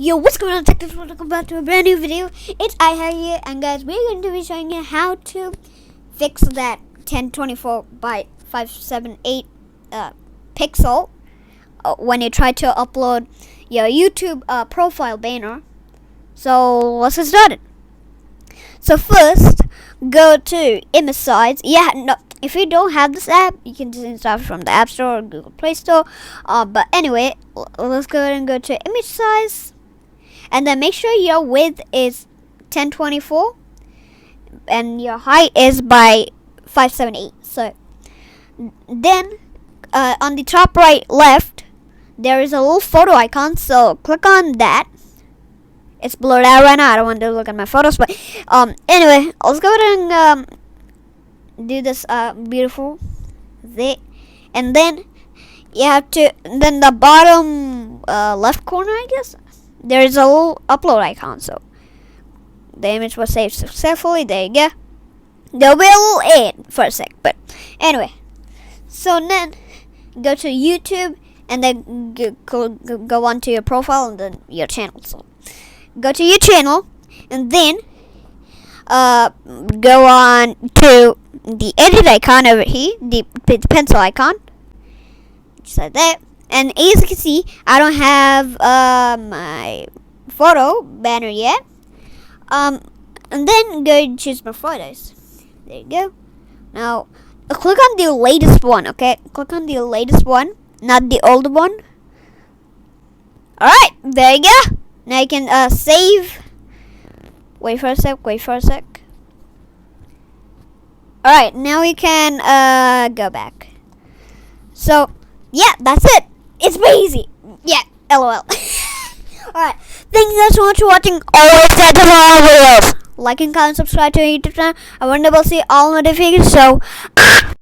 Yo, what's going on, Detectives? Welcome back to a brand new video. It's iHow here, and guys, we're going to be showing you how to fix that 1024 by 578 pixel when you try to upload your YouTube profile banner. So let's get started. So first, go to image size. If you don't have this app, you can just install it from the App Store or Google Play Store. But anyway, let's go ahead and go to image size. And then make sure your width is 1024 and your height is by 578. So then on the top right left there is a little photo icon, so click on that. It's blurred out right now, I don't want to look at my photos, but anyway, let's go ahead and do this beautiful thing. And then you have to, then the bottom left corner, I guess, there is a little upload icon. So the image was saved successfully. There you go. There'll be a little ad for a sec, but anyway. So then go to YouTube and then go onto your profile and then your channel. So go to your channel and then go on to the edit icon over here, the pencil icon, just like that. And as you can see, I don't have my photo banner yet. And then go and choose my photos. There you go. Now, click on the latest one, okay? Click on the latest one, not the older one. Alright, there you go. Now you can save. Wait for a sec. Alright, now we can go back. So, yeah, that's it. It's pretty easy. Yeah, LOL. Alright, thank you guys so much for watching all of our videos. Like and comment, subscribe to our YouTube channel. I want to see all notifications. So